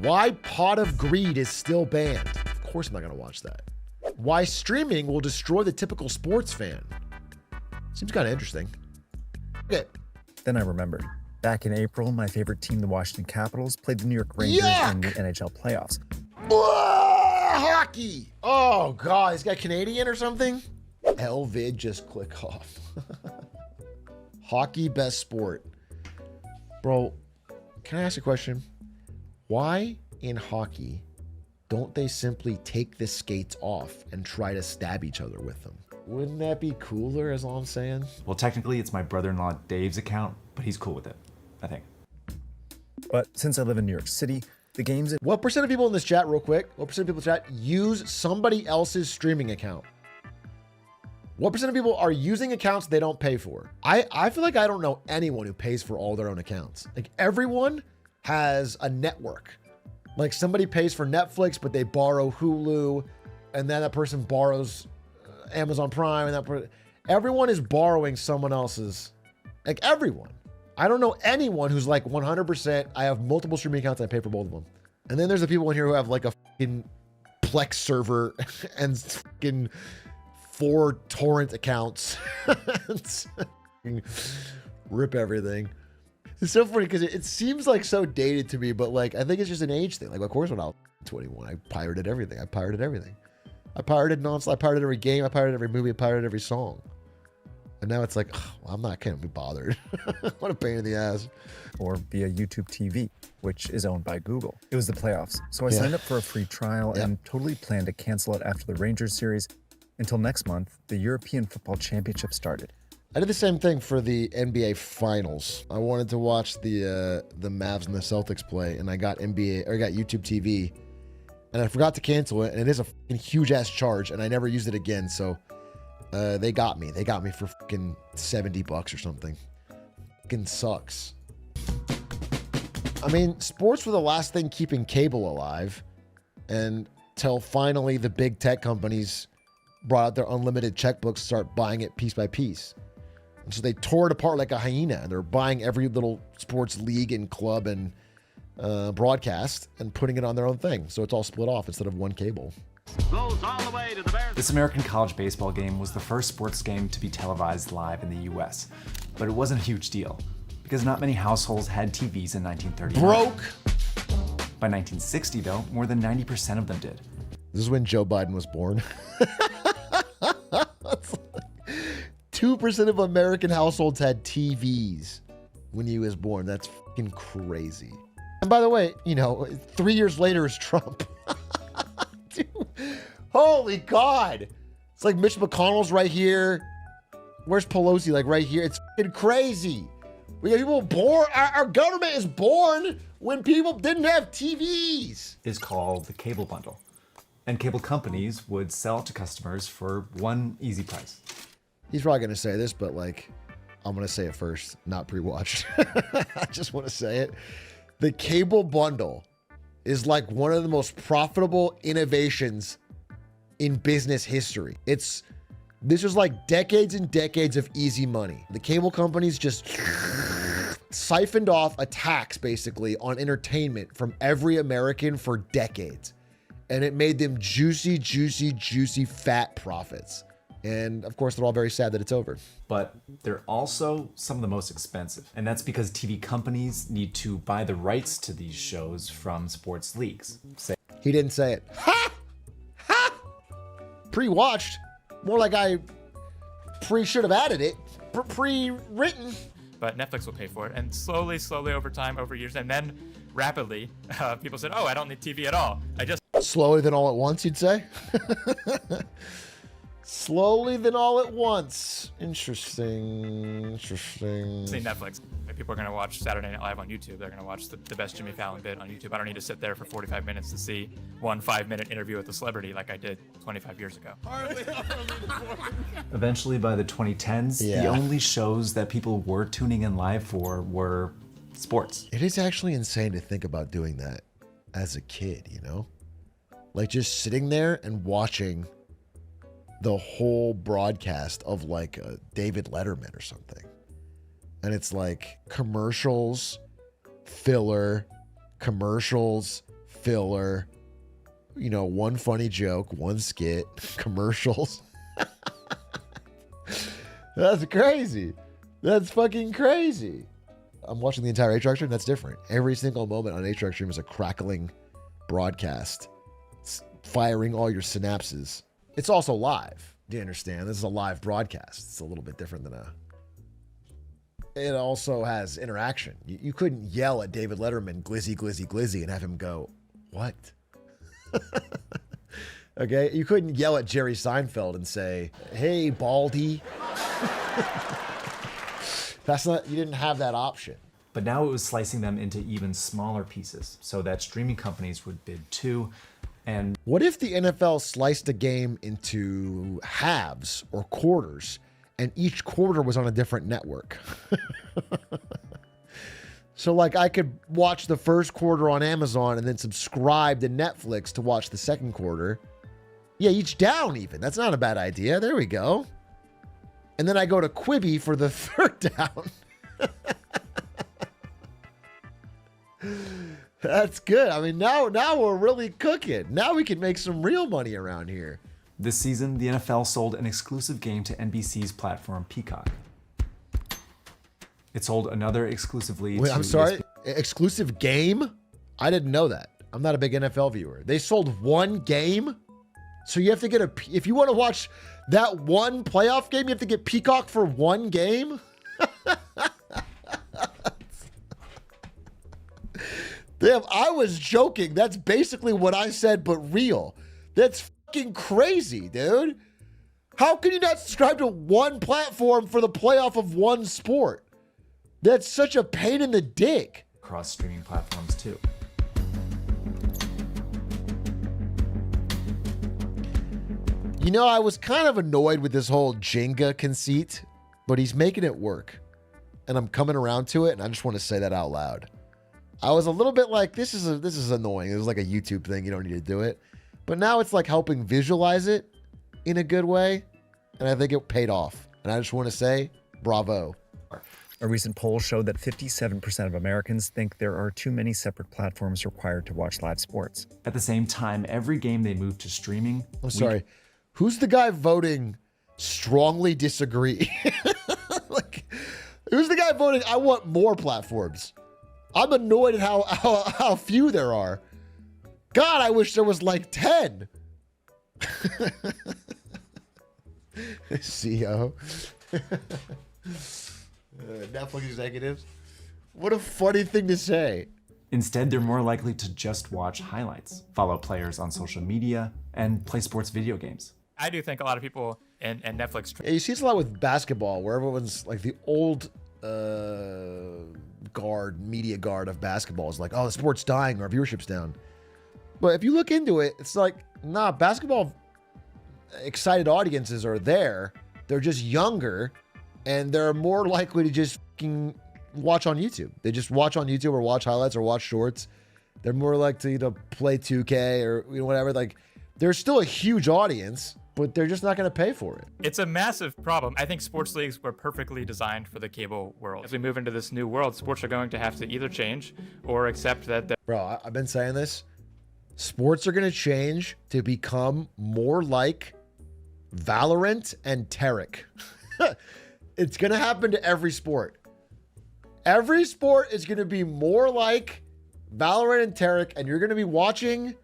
Why Pot of Greed is still banned. Of course I'm not going to watch that. Why streaming will destroy the typical sports fan. Seems kind of interesting. Okay. Then I remembered. Back in April, my favorite team, the Washington Capitals, played the New York Rangers in the NHL playoffs. Hockey. Oh, God. He's got Canadian or something? LVID just click off. Hockey best sport. Bro, can I ask a question? Why in hockey don't they simply take the skates off and try to stab each other with them? Wouldn't that be cooler, is all I'm saying? Well, technically, it's my brother-in-law Dave's account, but he's cool with it, I think. But since I live in New York City, the games... What percent of people in this chat, real quick, what percent of people in chat use somebody else's streaming account? What percent of people are using accounts they don't pay for? I feel like I don't know anyone who pays for all their own accounts. Like, everyone has a network. Like, somebody pays for Netflix, but they borrow Hulu, and then that person borrows Amazon Prime, and everyone is borrowing someone else's. Like, everyone. I don't know anyone who's like 100%, I have multiple streaming accounts and I pay for both of them. And then there's the people in here who have like a fucking Plex server and fucking 4 torrent accounts. Rip everything. It's so funny because it seems like so dated to me, but like, I think it's just an age thing. Like, of course, when I was 21, I pirated everything. I pirated nonstop. I pirated every game. I pirated every movie. I pirated every song. And now it's like, oh, well, I'm not can't be bothered. What a pain in the ass. Or via YouTube TV, which is owned by Google. It was the playoffs, so I signed up for a free trial and totally planned to cancel it after the Rangers series until next month, the European Football Championship started. I did the same thing for the NBA Finals. I wanted to watch the Mavs and the Celtics play, and I got YouTube TV, and I forgot to cancel it. And it is a fucking huge ass charge, and I never used it again. So they got me. They got me for fucking $70 or something. Fucking sucks. I mean, sports were the last thing keeping cable alive, until finally the big tech companies brought out their unlimited checkbooks to start buying it piece by piece. And so they tore it apart like a hyena, and they're buying every little sports league and club and broadcast and putting it on their own thing. So it's all split off instead of one cable. Goes all the way to the Bears. This American college baseball game was the first sports game to be televised live in the US, but it wasn't a huge deal because not many households had TVs in 1939. Broke. By 1960, though, more than 90% of them did. This is when Joe Biden was born. 2% of American households had TVs when he was born. That's fucking crazy. And by the way, 3 years later is Trump. Dude, holy God. It's like Mitch McConnell's right here. Where's Pelosi? Like right here. It's fucking crazy. We got people born. Our government is born when people didn't have TVs. Is called the cable bundle. And cable companies would sell it to customers for one easy price. He's probably going to say this, but like, I'm going to say it first, not pre-watched. I just want to say it. The cable bundle is like one of the most profitable innovations in business history. This was like decades and decades of easy money. The cable companies just siphoned off a tax basically on entertainment from every American for decades. And it made them juicy, juicy, juicy, fat profits. And of course, they're all very sad that it's over. But they're also some of the most expensive. And that's because TV companies need to buy the rights to these shows from sports leagues. He didn't say it. Ha! Ha! Pre-watched. More like I should have added it. Pre-written. But Netflix will pay for it. And slowly over time, over years, and then rapidly, people said, oh, I don't need TV at all. Slower than all at once, you'd say? Slowly than all at once. Interesting. See Netflix. People are going to watch Saturday Night Live on YouTube. They're going to watch the best Jimmy Fallon bit on YouTube. I don't need to sit there for 45 minutes to see one 5-minute interview with a celebrity like I did 25 years ago. Eventually, by the 2010s, the only shows that people were tuning in live for were sports. It is actually insane to think about doing that as a kid, Like just sitting there and watching the whole broadcast of like a David Letterman or something. And it's like commercials, filler, commercials, filler, you know, one funny joke, one skit, commercials. That's crazy. That's fucking crazy. I'm watching the entire H-Track stream. That's different. Every single moment on H-Track stream is a crackling broadcast. It's firing all your synapses. It's also live. Do you understand? This is a live broadcast. It's a little bit different than a... It also has interaction. You couldn't yell at David Letterman, glizzy, glizzy, glizzy, and have him go, what? Okay? You couldn't yell at Jerry Seinfeld and say, hey, Baldy. That's not, you didn't have that option. But now it was slicing them into even smaller pieces so that streaming companies would bid too. And what if the NFL sliced a game into halves or quarters and each quarter was on a different network? So like I could watch the first quarter on Amazon and then subscribe to Netflix to watch the second quarter. Yeah, each down even. That's not a bad idea. There we go. And then I go to Quibi for the third down. That's good. I mean, now we're really cooking. Now we can make some real money around here. This season, the NFL sold an exclusive game to NBC's platform Peacock. It sold another exclusively Wait, to I'm sorry? Exclusive game? I didn't know that. I'm not a big NFL viewer. They sold one game? So you have to get if you want to watch that one playoff game, you have to get Peacock for one game? Damn, I was joking. That's basically what I said, but real. That's fucking crazy, dude. How can you not subscribe to one platform for the playoff of one sport? That's such a pain in the dick. Across streaming platforms too. You know, I was kind of annoyed with this whole Jenga conceit, but he's making it work. And I'm coming around to it, and I just want to say that out loud. I was a little bit like, this is annoying. It was like a YouTube thing. You don't need to do it. But now it's like helping visualize it in a good way. And I think it paid off. And I just want to say, bravo. A recent poll showed that 57% of Americans think there are too many separate platforms required to watch live sports. At the same time, every game they move to streaming... I'm sorry. Who's the guy voting strongly disagree? Like, who's the guy voting, I want more platforms? I'm annoyed at how few there are. God, I wish there was like 10. CEO. Netflix executives. What a funny thing to say. Instead, they're more likely to just watch highlights, follow players on social media, and play sports video games. I do think a lot of people and Netflix. Yeah, you see this a lot with basketball, where everyone's like the old media guard of basketball is like, oh, the sport's dying, our viewership's down. But if you look into it, it's like, nah, basketball excited audiences are there. They're just younger, and they're more likely to just fucking watch on YouTube. They just watch on YouTube or watch highlights or watch shorts. They're more likely to play 2K or whatever. Like, there's still a huge audience, but they're just not going to pay for it. It's a massive problem. I think sports leagues were perfectly designed for the cable world. As we move into this new world, sports are going to have to either change or accept that. Bro, I've been saying this. Sports are going to change to become more like Valorant and Terek. It's going to happen to every sport. Every sport is going to be more like Valorant and Terek, and you're going to be watching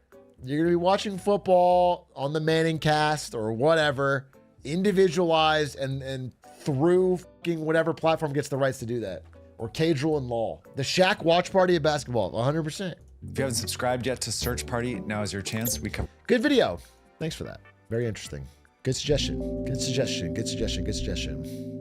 football on the Manning cast or whatever, individualized and through fucking whatever platform gets the rights to do that. Or Cage Rule and Law. The Shaq watch party of basketball, 100%. If you haven't subscribed yet to Search Party, now is your chance. We come. Good video. Thanks for that. Very interesting. Good suggestion. Good suggestion. Good suggestion. Good suggestion.